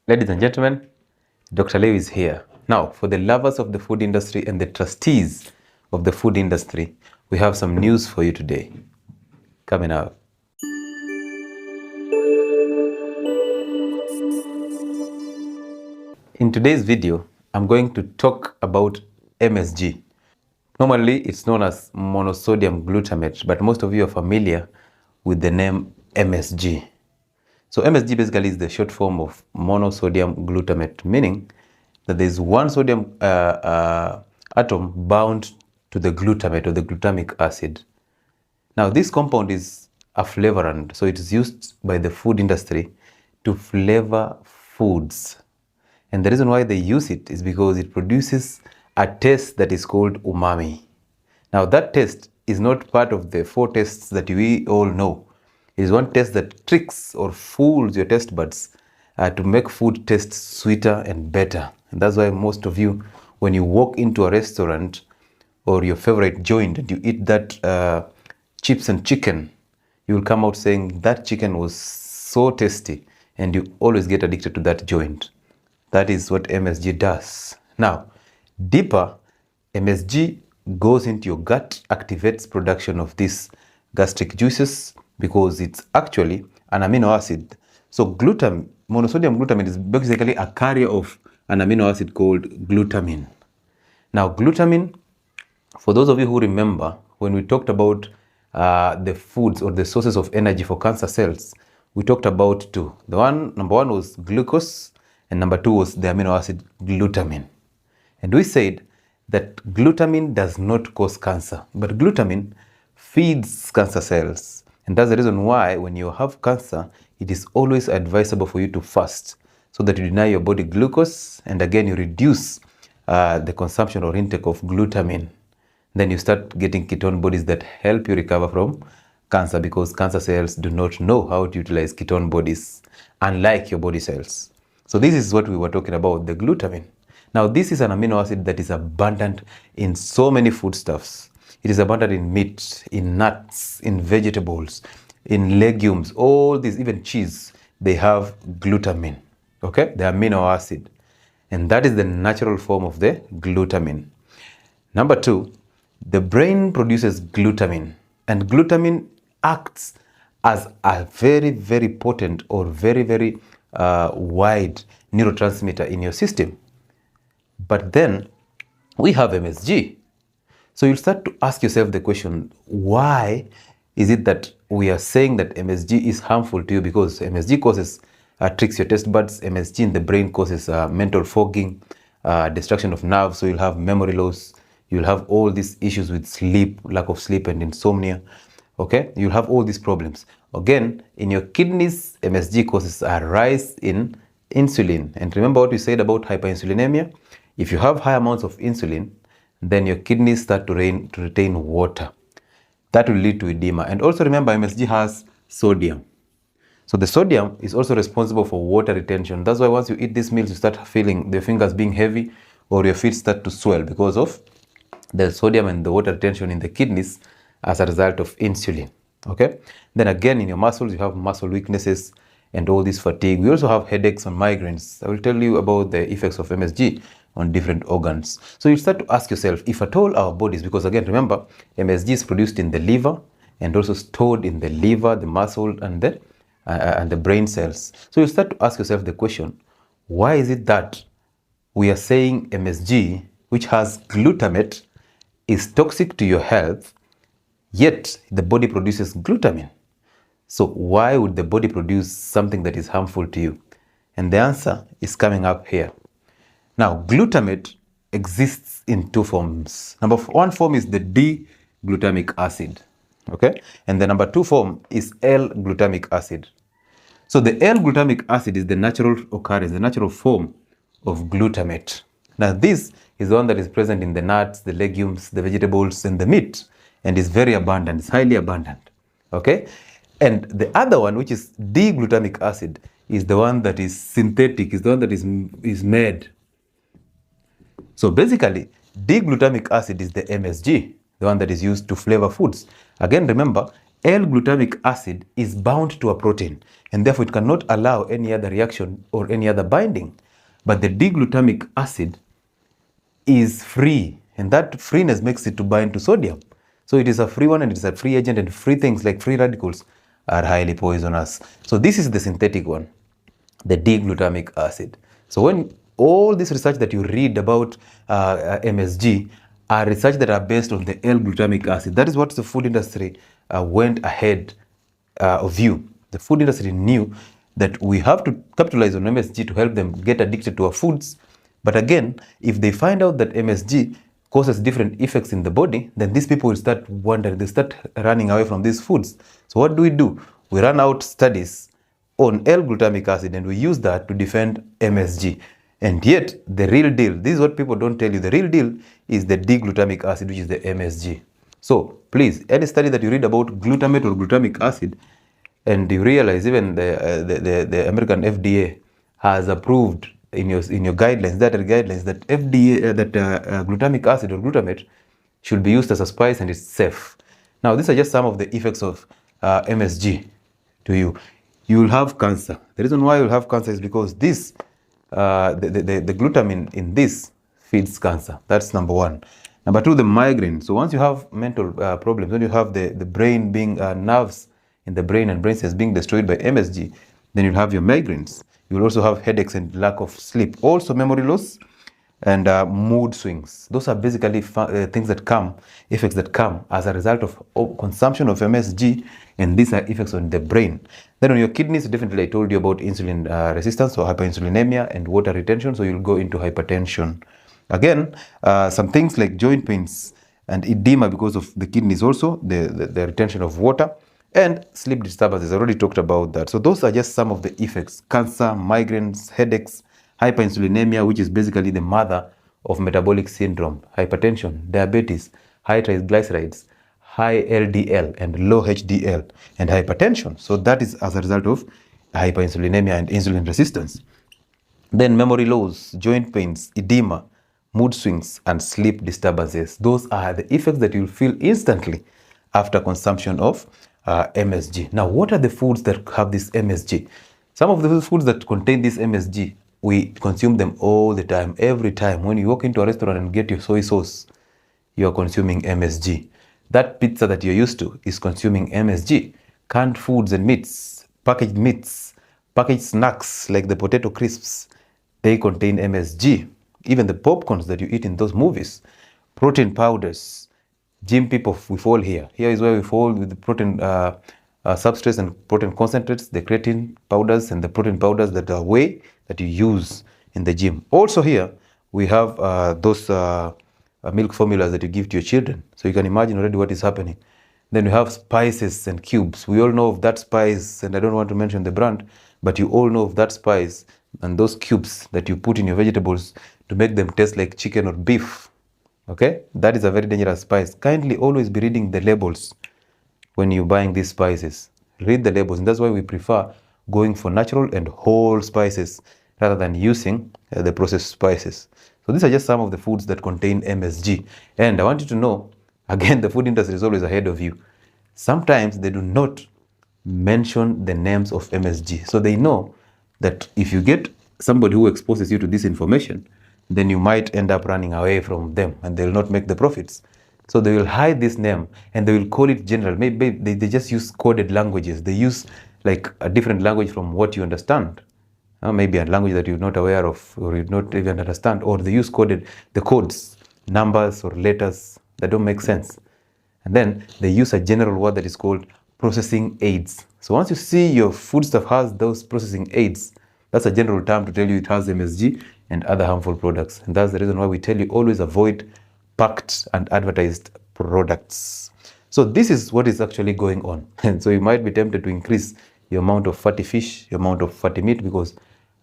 Ladies and gentlemen, Dr. Leo is here. Now, for the lovers of the food industry and the trustees of the food industry, we have some news for you today. Coming up. In today's video, I'm going to talk about MSG. Normally, it's known as monosodium glutamate, but most of you are familiar with the name MSG. So MSG basically is the short form of monosodium glutamate, meaning that there's one sodium atom bound to the glutamate or the glutamic acid. Now this compound is a flavorant, so it is used by the food industry to flavor foods. And the reason why they use it is because it produces a taste that is called umami. Now that taste is not part of the 4 tastes that we all know. It is one taste that tricks or fools your taste buds to make food taste sweeter and better. And that's why most of you, when you walk into a restaurant or your favorite joint and you eat that chips and chicken, you will come out saying that chicken was so tasty, and you always get addicted to that joint. That is what MSG does. Now, deeper, MSG goes into your gut, activates production of these gastric juices because it's actually an amino acid. So monosodium glutamate is basically a carrier of an amino acid called glutamine. Now, glutamine, for those of you who remember, when we talked about the foods or the sources of energy for cancer cells, we talked about 2. Number one was glucose, and number 2 was the amino acid glutamine. And we said that glutamine does not cause cancer, but glutamine feeds cancer cells. And that's the reason why when you have cancer, it is always advisable for you to fast so that you deny your body glucose, and again you reduce the consumption or intake of glutamine. Then you start getting ketone bodies that help you recover from cancer, because cancer cells do not know how to utilize ketone bodies, unlike your body cells. So this is what we were talking about, the glutamine. Now this is an amino acid that is abundant in so many foodstuffs. It is abundant in meat, in nuts, in vegetables, in legumes, all these, even cheese, they have glutamine, okay? The amino acid. And that is the natural form of the glutamine. Number 2, the brain produces glutamine, and glutamine acts as a very, very potent or very, very wide neurotransmitter in your system. But then we have MSG. So you'll start to ask yourself the question, why is it that we are saying that MSG is harmful to you? Because MSG causes tricks your taste buds. MSG in the brain causes mental fogging, destruction of nerves, so you'll have memory loss. You'll have all these issues with sleep, lack of sleep and insomnia. Okay, you'll have all these problems. Again, in your kidneys, MSG causes a rise in insulin. And remember what we said about hyperinsulinemia? If you have high amounts of insulin, then your kidneys start to retain water. That will lead to edema. And also remember, MSG has sodium. So the sodium is also responsible for water retention. That's why once you eat these meals, you start feeling your fingers being heavy or your feet start to swell because of the sodium and the water retention in the kidneys as a result of insulin. Okay. Then again, in your muscles, you have muscle weaknesses and all this fatigue. We also have headaches and migraines. I will tell you about the effects of MSG on different organs. So you start to ask yourself, if at all our bodies, because again, remember, MSG is produced in the liver and also stored in the liver, the muscle, and the brain cells. So you start to ask yourself the question, why is it that we are saying MSG, which has glutamate, is toxic to your health, yet the body produces glutamine? So why would the body produce something that is harmful to you? And the answer is coming up here. Now, glutamate exists in 2 forms. Number 1 form is the D-glutamic acid, okay? And the number 2 form is L-glutamic acid. So the L-glutamic acid is the natural occurrence, the natural form of glutamate. Now this is the one that is present in the nuts, the legumes, the vegetables, and the meat, and is very abundant, it's highly abundant, okay? And the other one, which is D-glutamic acid, is the one that is synthetic, is the one that is made. So basically, D-glutamic acid is the MSG, the one that is used to flavor foods. Again, remember, L-glutamic acid is bound to a protein, and therefore it cannot allow any other reaction or any other binding. But the D-glutamic acid is free, and that freeness makes it to bind to sodium. So it is a free one, and it is a free agent, and free things like free radicals are highly poisonous. So this is the synthetic one, the D-glutamic acid. So when all this research that you read about MSG are research that are based on the L-glutamic acid. That is what the food industry went ahead of you. The food industry knew that we have to capitalize on MSG to help them get addicted to our foods. But again, if they find out that MSG causes different effects in the body, then these people will start wondering, they start running away from these foods. So what do? We run out studies on L-glutamic acid, and we use that to defend MSG. And yet, the real deal, this is what people don't tell you, the real deal is the D-glutamic acid, which is the MSG. So, please, any study that you read about glutamate or glutamic acid, and you realize even the American FDA has approved in your guidelines, that glutamic acid or glutamate should be used as a spice and it's safe. Now, these are just some of the effects of MSG to you. You will have cancer. The reason why you'll have cancer is because this, the glutamine in this feeds cancer. That's number one. Number two, the migraine. So once you have mental problems, when you have the brain being, nerves in the brain and brain cells being destroyed by MSG, then you'll have your migraines. You'll also have headaches and lack of sleep. Also memory loss and mood swings. Those are basically things that come, effects that come as a result of consumption of MSG, and these are effects on the brain. Then on your kidneys, definitely I told you about insulin resistance or hyperinsulinemia and water retention, so you'll go into hypertension. Again, some things like joint pains and edema because of the kidneys also, the retention of water, and sleep disturbances. I already talked about that. So those are just some of the effects: cancer, migraines, headaches, hyperinsulinemia, which is basically the mother of metabolic syndrome, hypertension, diabetes, high triglycerides, high LDL and low HDL, and hypertension. So that is as a result of hyperinsulinemia and insulin resistance. Then memory loss, joint pains, edema, mood swings, and sleep disturbances. Those are the effects that you'll feel instantly after consumption of MSG. Now, what are the foods that have this MSG? Some of the foods that contain this MSG, we consume them all the time, every time. When you walk into a restaurant and get your soy sauce, you're consuming MSG. That pizza that you're used to is consuming MSG. Canned foods and meats, packaged snacks like the potato crisps, they contain MSG. Even the popcorns that you eat in those movies, protein powders. Gym people, we fall here. Here is where we fall with the protein substrates and protein concentrates, the creatine powders and the protein powders that are whey that you use in the gym. Also here, we have those milk formulas that you give to your children. So you can imagine already what is happening. Then we have spices and cubes. We all know of that spice, and I don't want to mention the brand, but you all know of that spice and those cubes that you put in your vegetables to make them taste like chicken or beef. Okay, that is a very dangerous spice. Kindly always be reading the labels when you're buying these spices. Read the labels, and that's why we prefer going for natural and whole spices rather than using the processed spices. So these are just some of the foods that contain MSG. And I want you to know, again, the food industry is always ahead of you. Sometimes they do not mention the names of MSG. So they know that if you get somebody who exposes you to this information, then you might end up running away from them and they will not make the profits. So they will hide this name and they will call it general. Maybe they just use coded languages. They use like a different language from what you understand. Maybe a language that you're not aware of or you not even understand, or they use the codes, numbers or letters that don't make sense. And then they use a general word that is called processing aids. So once you see your foodstuff has those processing aids, that's a general term to tell you it has MSG and other harmful products. And that's the reason why we tell you always avoid packed and advertised products. So this is what is actually going on. And so you might be tempted to increase your amount of fatty fish, your amount of fatty meat, because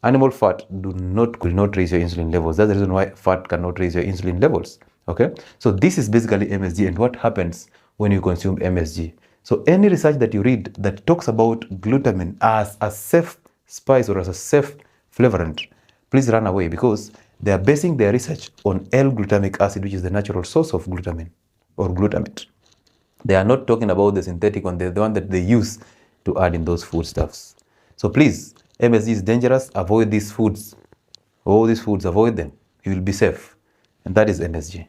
animal fat will not raise your insulin levels. That's the reason why fat cannot raise your insulin levels. Okay, so this is basically MSG and what happens when you consume MSG. So any research that you read that talks about glutamine as a safe spice or as a safe flavorant, please run away, because they are basing their research on L-glutamic acid, which is the natural source of glutamine or glutamate. They are not talking about the synthetic one, the one that they use to add in those foodstuffs. So please, MSG is dangerous. Avoid these foods. All these foods, avoid them. You will be safe. And that is MSG.